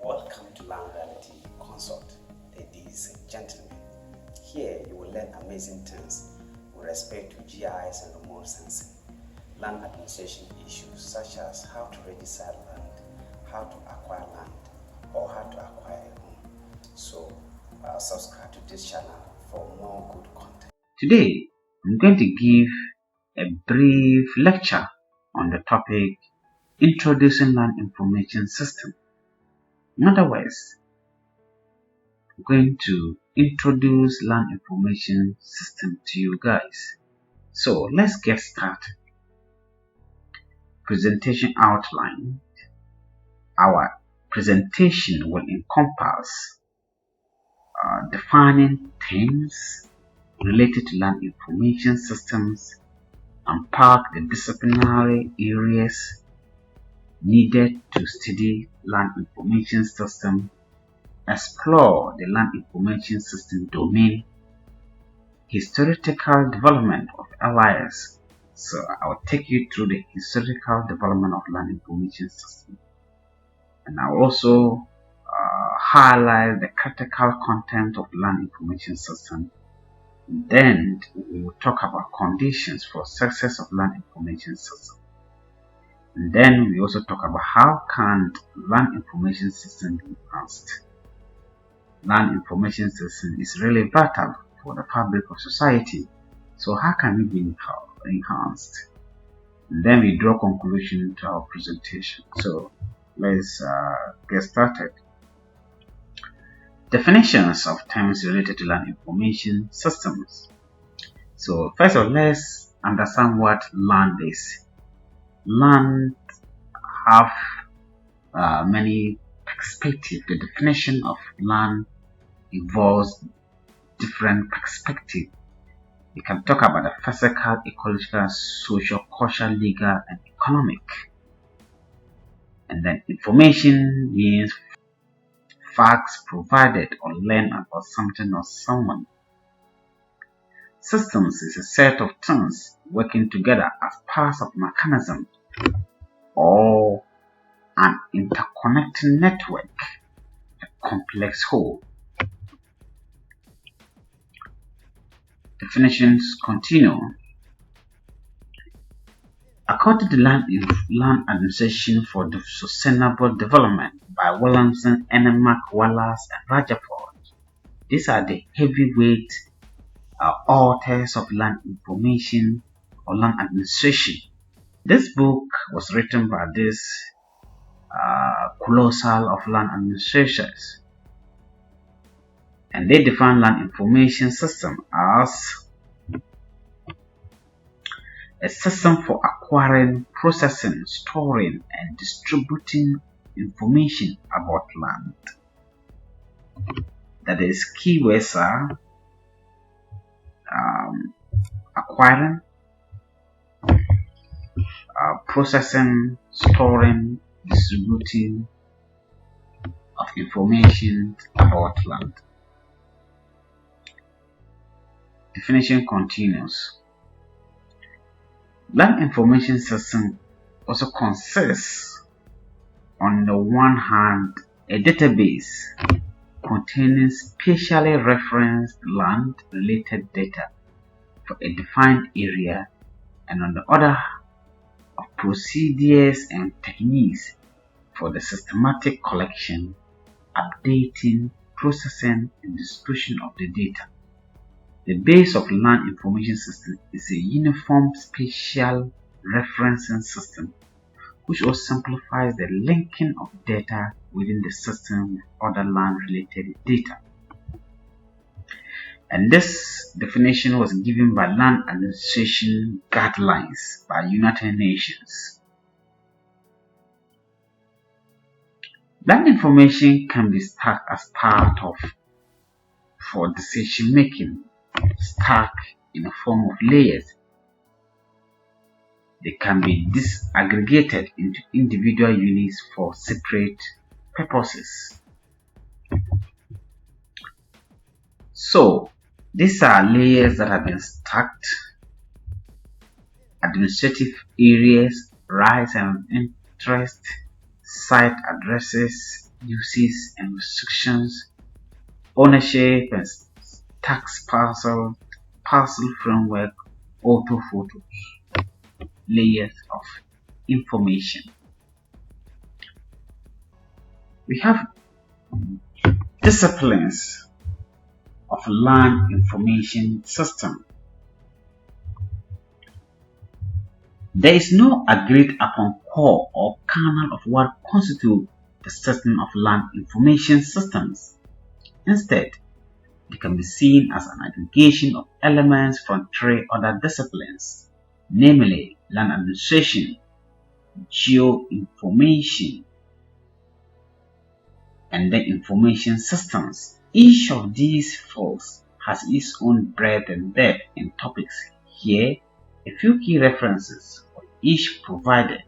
Welcome to Land Reality Consult, ladies and gentlemen. Here you will learn amazing things with respect to GIS and remote sensing, land administration issues such as how to register land, how to acquire land, or how to acquire a home. So subscribe to this channel for more good content. Today, I'm going to give a brief lecture on the topic Introducing Land Information System. In other words, I'm going to introduce land information system to you guys. So let's get started. Presentation outline. Our presentation will encompass defining themes related to land information systems, unpack the disciplinary areas needed to study land information system, explore the land information system domain, historical development of LIS. So I'll take you through the historical development of land information system, and I'll also highlight the critical content of land information system. Then we will talk about conditions for success of land information system. And then we also talk about how can land information system be enhanced. Land information system is really vital for the fabric of society. So how can it be enhanced? And then we draw conclusion to our presentation. So let's get started. Definitions of terms related to land information systems. So first of all, let's understand what land is. Land have many perspectives. The definition of land involves different perspectives. You can talk about the physical, ecological, social, cultural, legal, and economic. And then information means facts provided or learned about something or someone. Systems is a set of things working together as parts of mechanism or an interconnecting network, a complex whole. Definitions continue. According to Land Administration for Sustainable Development by Williamson, Engelmark, Wallace, and Rajaport, these are the heavyweight authors of land information or land administration. This book was written by this colossal of land administrators, and they define land information system as a system for acquiring, processing, storing, and distributing information about land. That is, keywords are acquiring, processing, storing, distributing of information about land. Definition continues. Land information system also consists, on the one hand, a database containing specially referenced land related data for a defined area, and on the other, of procedures and techniques for the systematic collection, updating, processing, and distribution of the data. The base of land information system is a uniform spatial referencing system, which also simplifies the linking of data within the system with other land-related data. And this definition was given by Land Administration Guidelines by United Nations. Land information can be stacked as part of for decision making, stacked in the form of layers. They can be disaggregated into individual units for separate purposes. So these are layers that have been stacked: administrative areas, rights and interest, site addresses, uses and restrictions, ownership and tax parcel framework, auto photos, layers of information. We have disciplines of land information system. There is no agreed upon core or kernel of what constitutes the system of land information systems. Instead, they can be seen as an aggregation of elements from three other disciplines, namely land administration, geoinformation, and then information systems. Each of these fields has its own breadth and depth in topics. Here, a few key references for each provided.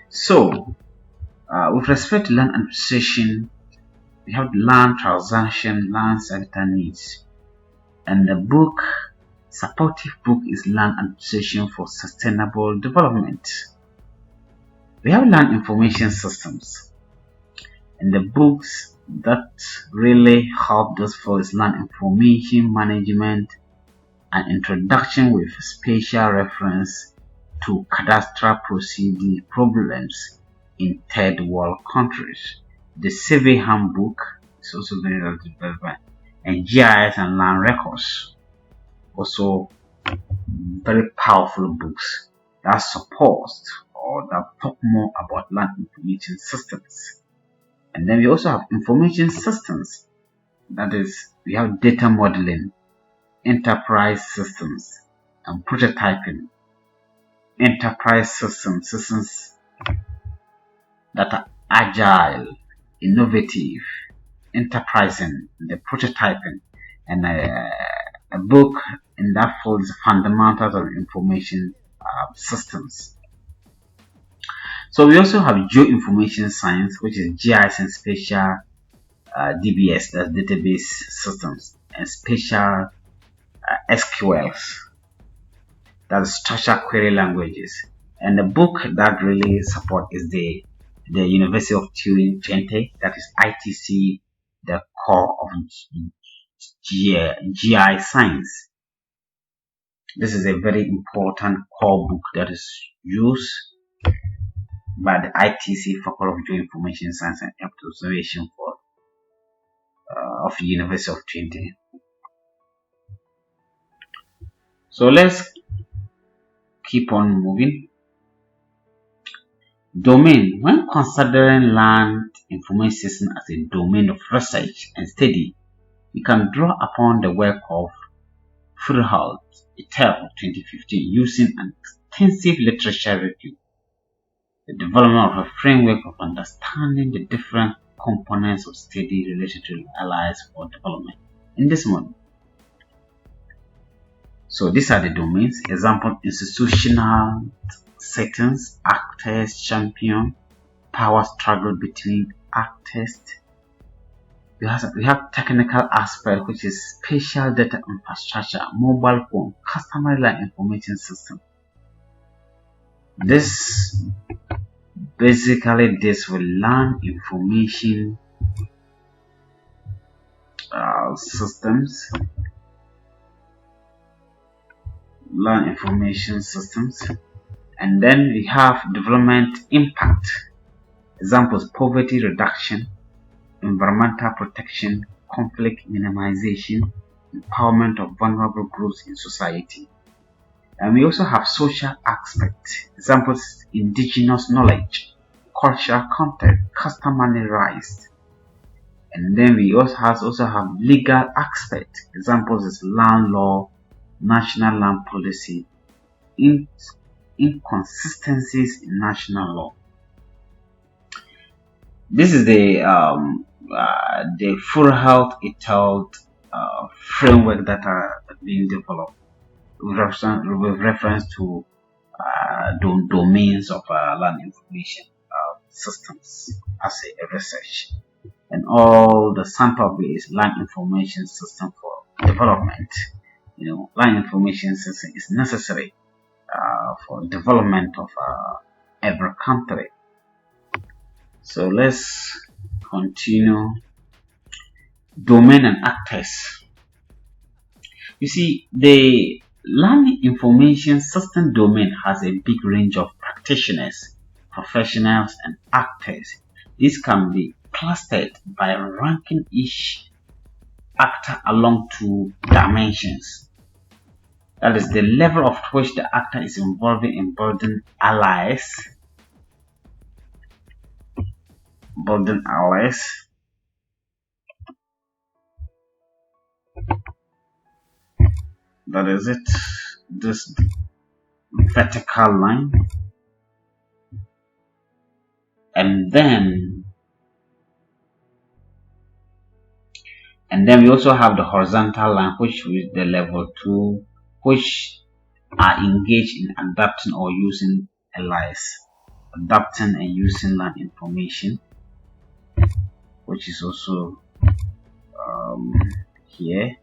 So, with respect to land administration, we have land transaction, land sector needs, and the supportive book is Land Administration for Sustainable Development. We have land information systems, and the books that really help us for is land information management, an introduction with special reference to cadastral procedure problems in third world countries. The survey handbook is also very relevant, and GIS and land records, also very powerful books that support or that talk more about land information systems. And then we also have information systems, that is, we have data modeling, enterprise systems, and prototyping. Enterprise systems that are agile, innovative, enterprising, the prototyping, and a book in that field is Fundamentals of Information Systems. So we also have geoinformation science, which is GIS and spatial DBS, that's database systems, and spatial SQLs, that's structured query languages. And the book that really support is the University of Turin 20, that is ITC, the core of GI science. This is a very important core book that is used by the ITC Faculty of Geoinformation Science and Observation of the University of Trinity. So let's keep on moving. Domain. When considering land information system as a domain of research and study, we can draw upon the work of Furholt et al. 2015 using an extensive literature review, the development of a framework of understanding the different components of study related to LIS for development in this model. So these are the domains. Example: institutional settings, actors, champion, power struggle between actors. We have technical aspect, which is spatial data infrastructure, mobile phone, customer line information system. This basically deals with land information systems, and then we have development impact. Examples: poverty reduction, environmental protection, conflict minimization, empowerment of vulnerable groups in society. And we also have social aspect. Examples: indigenous knowledge, cultural content, customary rights. And then we also have legal aspect. Examples is land law, national land policy, inconsistencies in national law. This is the Furholt et al. Framework that are being developed with reference to domains of land information systems as a research. And all the sample is land information system for development. Land information system is necessary for development of every country. So let's continue. Domain and actors. You see, the learning information system domain has a big range of practitioners, professionals, and actors. This can be clustered by ranking each actor along two dimensions. That is the level of which the actor is involved in building LIS. That is it. This vertical line. And then we also have the horizontal line, which is the level 2, which are engaged in adapting or using LIS, adapting and using land information, which is also here.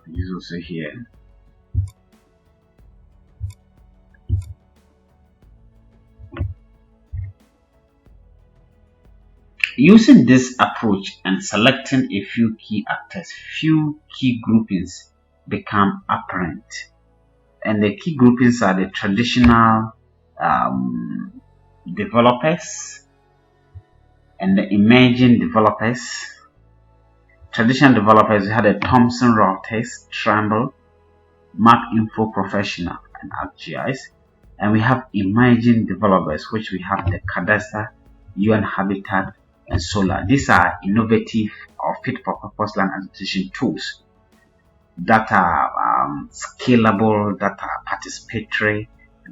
Is also here. Using this approach and selecting a few key actors, few key groupings become apparent. And the key groupings are the traditional developers and the emerging developers. Traditional developers, we had a Thomson Reuters, Trimble, Mark Info Professional, and ArcGIS. And we have emerging developers, which we have the Cadastre, UN Habitat, and Solar. These are innovative or fit for purpose land acquisition tools that are scalable, that are participatory,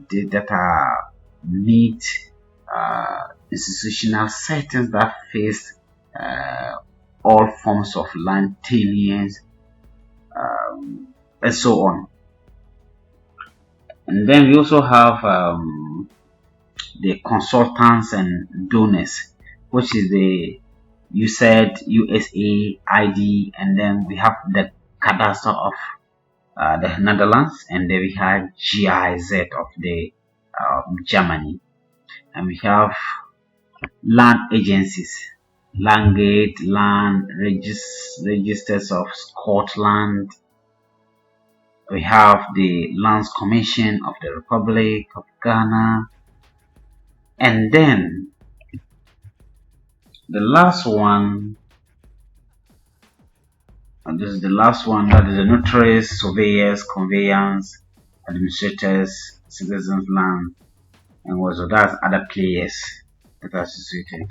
that are meet institutional settings that face all forms of land tenures, and so on. And then we also have the consultants and donors, which is the USAID, and then we have the Cadastre of the Netherlands, and then we have GIZ of the Germany, and we have land agencies, Landgate, Land Registers of Scotland. We have the Lands Commission of the Republic of Ghana, and then the last one, and this is the last one, that is the notaries, surveyors, conveyance, administrators, citizens, land, and also that's other players that are associated.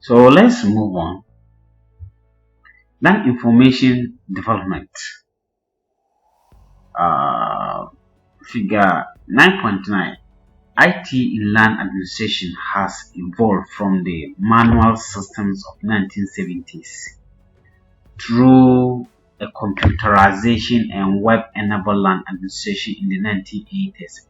So let's move on. Land information development. Figure 9.9. IT in land administration has evolved from the manual systems of 1970s through a computerization and web-enabled land administration in the 1980s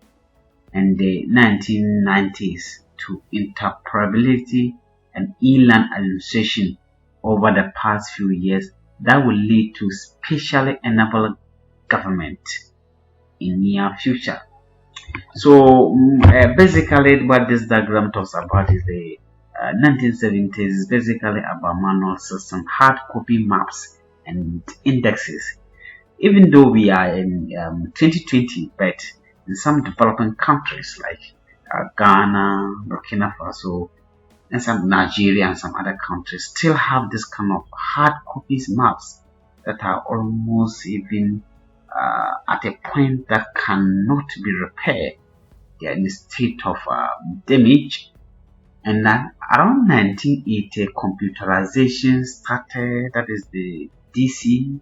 and the 1990s to interoperability and e-land administration over the past few years that will lead to spatially enabled government in near future. So basically what this diagram talks about is the 1970s is basically about manual system, hard copy maps and indexes. Even though we are in 2020, but in some developing countries like Ghana, Burkina Faso, and some Nigeria and some other countries still have this kind of hard copies maps that are almost even at a point that cannot be repaired. They are in a state of damage. And then around 1980, computerization started, that is the DC,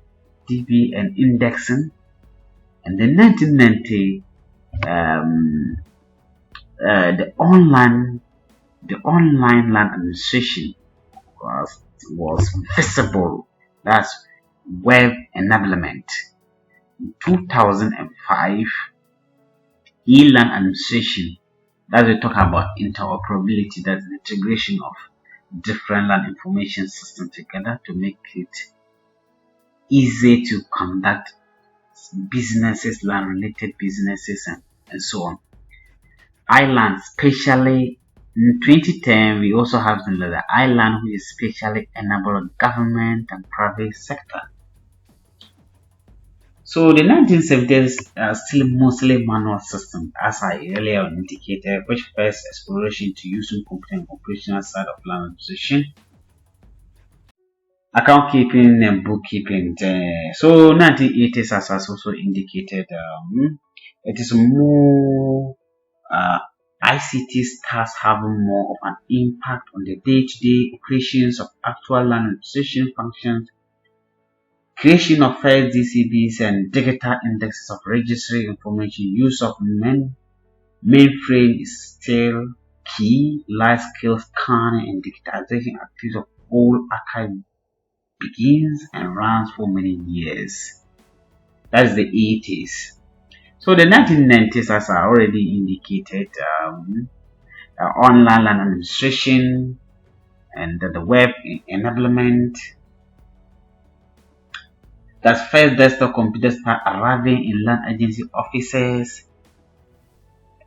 DB, and indexing. And then 1990, the online land administration was visible. That's web enablement. In 2005, e-land administration, that we talk about interoperability, that's the integration of different land information systems together to make it easy to conduct businesses, land related businesses, and so on. Island, especially in 2010, we also have the island, which is specially enabled government and private sector. So the 1970s are still mostly manual system, as I earlier indicated, which first exploration to using computer and operational side of land acquisition, account keeping and bookkeeping. So 1980s, as I also indicated, it is more ICT starts having more of an impact on the day-to-day operations of actual land acquisition functions. Creation of first DCBs and digital indexes of registry information. Use of mainframe is still key. Large scale scanning and digitization activities of all archive begins and runs for many years. That's the 80s. So the 1990s, as I already indicated, online land administration and the web enablement. That's first desktop computers start arriving in land agency offices.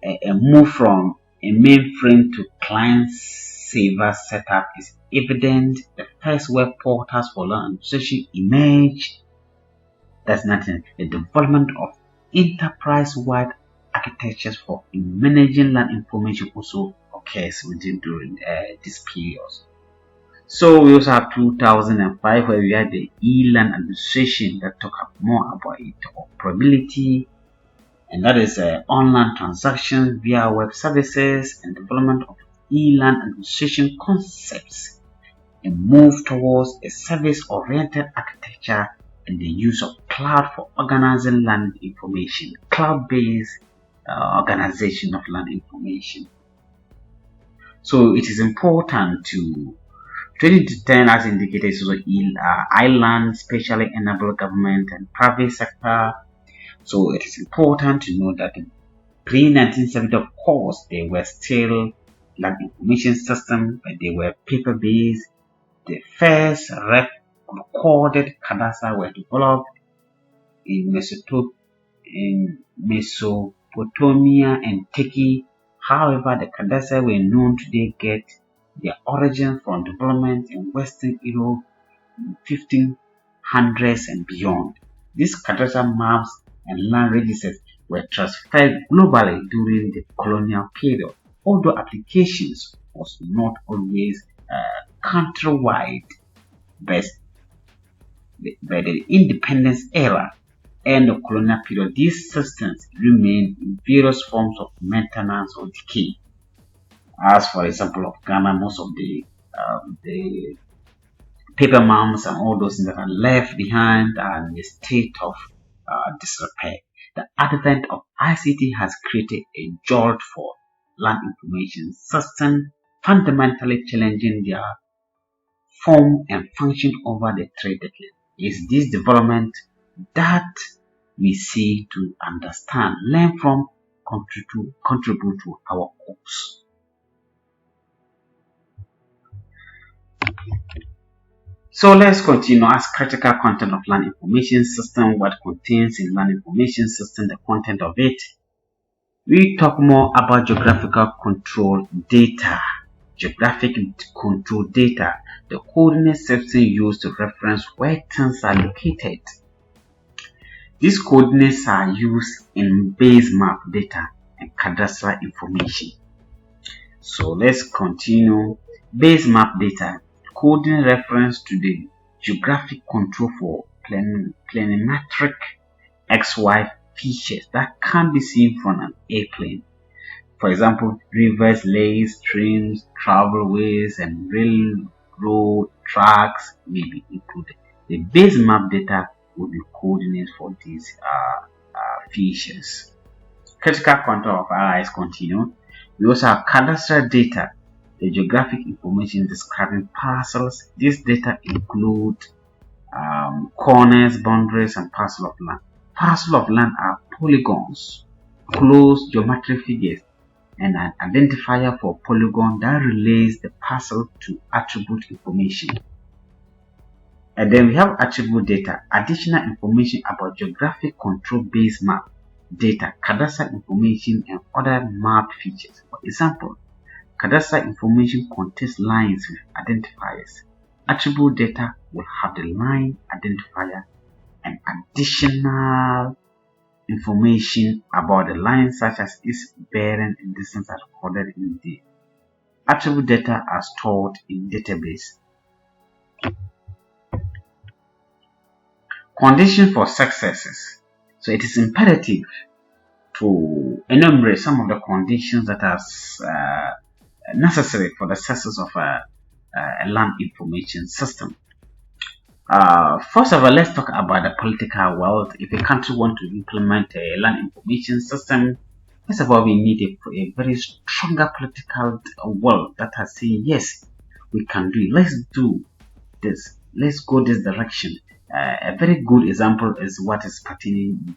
A move from a mainframe to client-server setup is evident. The first web portals for land administration emerged. That's nothing. The development of enterprise-wide architectures for managing land information also occurs during this period. So we also have 2005, where we had the e-land administration that talk more about interoperability, and that is online transactions via web services and development of e-land administration concepts, and move towards a service-oriented architecture and the use of cloud for organizing land information, cloud-based organization of land information. So it is important to 2010, as indicated, so island, specially enabled government and private sector. So it is important to know that pre-1970, of course, they were still land information system, but they were paper-based. The first recorded cadastre were developed in Mesopotamia and Turkey. However, the cadastre we known today get their origin from development in Western Europe in 1500s and beyond. These cadastre maps and land registers were transferred globally during the colonial period, although applications was not always country-wide. But by the independence era and the colonial period, these systems remain in various forms of maintenance or decay. As for example of Ghana, most of the paper maps and all those things that are left behind are in a state of disrepair. The advent of ICT has created a jolt for land information systems, fundamentally challenging their form and function over the 3 decades. It's this development that we see to understand, learn from, contribute to our course. So let's continue. As critical content of land information system, what contains in land information system, the content of it. We talk more about geographical control data. Geographic control data, the coordinate system used to reference where things are located. These coordinates are used in base map data and cadastral information. So let's continue. Base map data, coordinate reference to the geographic control for planimetric XY features that can be seen from an airplane. For example, rivers, lakes, streams, travelways, and railroad tracks may be included. The base map data will be coordinates for these features. Critical control of LIS continue. We also have cadastral data, the geographic information describing parcels. This data include corners, boundaries, and parcel of land. Parcel of land are polygons, closed geometric figures, and an identifier for polygon that relays the parcel to attribute information. And then we have attribute data, additional information about geographic control-based map data, cadastral information, and other map features. For example, cadastral information contains lines with identifiers. Attribute data will have the line identifier and additional information about the line, such as its bearing and distance, are recorded in the attribute data are stored in database. Condition for successes. So it is imperative to enumerate some of the conditions that are necessary for the success of a land information system. First of all, let's talk about the political world. If a country wants to implement a land information system, first of all, we need a very stronger political world that has said, yes, we can do it. Let's do this. Let's go this direction. A very good example is what is pertaining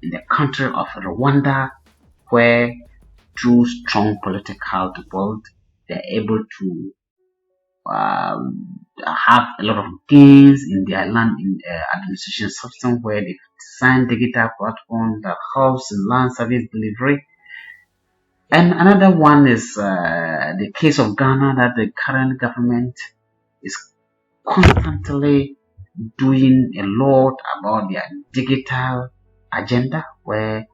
in the country of Rwanda, where through strong political world, they're able to have a lot of gains in their land administration system, where they've designed digital platform that helps in land service delivery. And another one is the case of Ghana, that the current government is constantly doing a lot about their digital agenda, where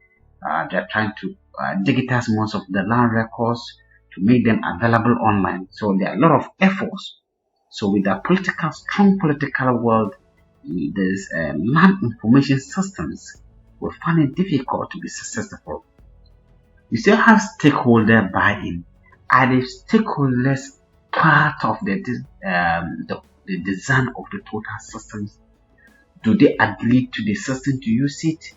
they're trying to digitize most of the land records to make them available online. So there are a lot of efforts. So with the strong political world, there's land information systems will find it difficult to be successful. You still have stakeholder buy-in. Are the stakeholders part of the design of the total systems? Do they agree to the system to use it?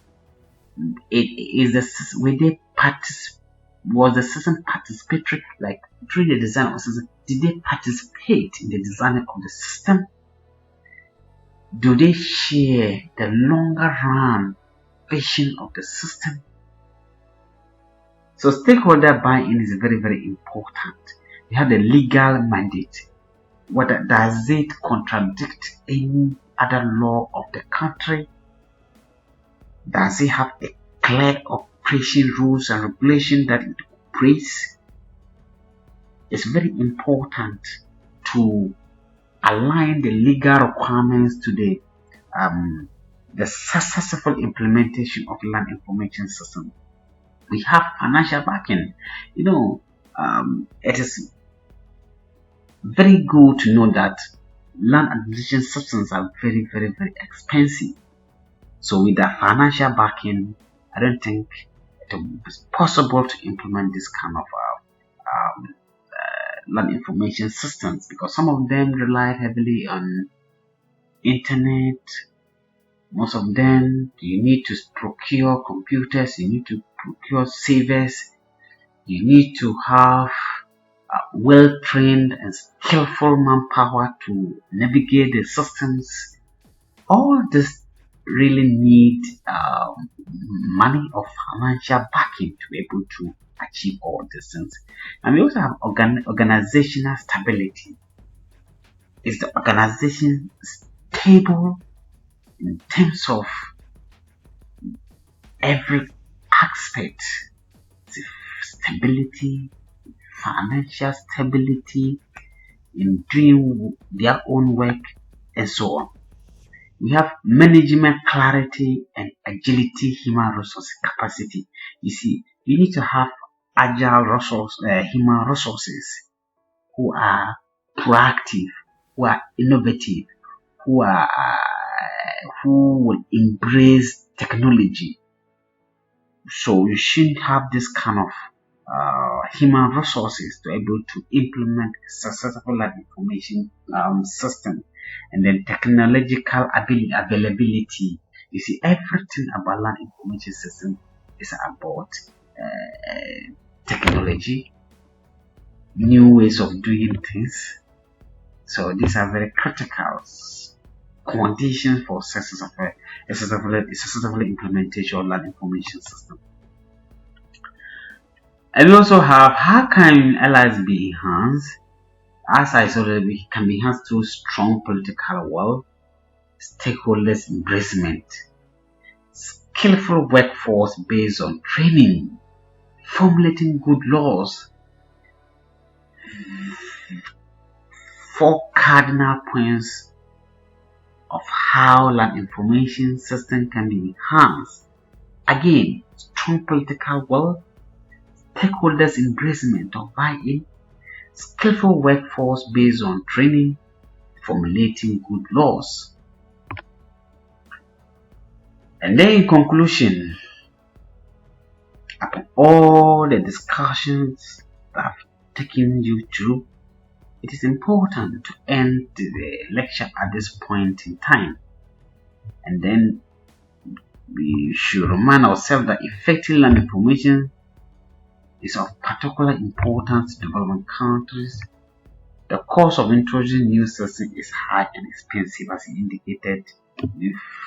Was the system participatory? Like during the design of the system, did they participate in the design of the system? Do they share the longer run vision of the system? So stakeholder buy-in is very, very important. We have the legal mandate. Whether does it contradict any other law of the country? Does it have a clear operation rules and regulation that it operates? It's very important to align the legal requirements to the successful implementation of land information system. We have financial backing. It is very good to know that land acquisition systems are very, very, very expensive. So with the financial backing, I don't think it is possible to implement this kind of land information systems, because some of them rely heavily on internet. Most of them, you need to procure computers, you need to procure servers, you need to have well-trained and skillful manpower to navigate the systems. All this really need money or financial backing to be able to achieve all these things. And we also have organizational stability. Is the organization stable in terms of every aspect? Stability, financial stability, in doing their own work, and so on. We have management clarity and agility, human resource capacity. You see, you need to have agile human resources who are proactive, who are innovative, who will embrace technology. So you should have this kind of human resources to be able to implement a successful land information system. And then technological availability. You see, everything about land information system is about technology, new ways of doing things. So these are very critical conditions for successful implementation of land information system. And we also have, how can LIS be enhanced? As I said, it can be enhanced through strong political will, stakeholders embracement, skillful workforce based on training, formulating good laws. 4 cardinal points of how land information system can be enhanced. Again, strong political will, stakeholders embracement or buy-in, skillful workforce based on training, formulating good laws. And then in conclusion, after all the discussions that I've taken you through, it is important to end the lecture at this point in time. And then we should remind ourselves that effective land information is of particular importance to developing countries. The cost of introducing new systems is high and expensive, as indicated.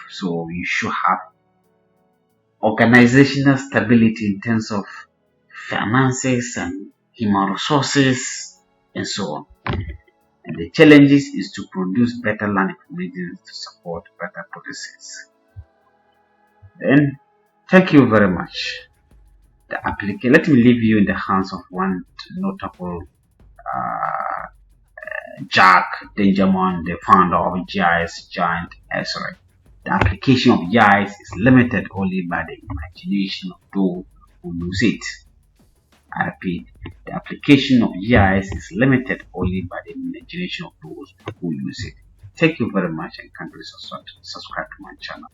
So you should have organizational stability in terms of finances and human resources and so on. And the challenges is to produce better land information to support better policies. Then, thank you very much. Let me leave you in the hands of one notable Jack Dangermond, the founder of GIS giant Azure. The application of GIS is limited only by the imagination of those who use it. I repeat, the application of GIS is limited only by the imagination of those who use it. Thank you very much, and kindly subscribe to my channel.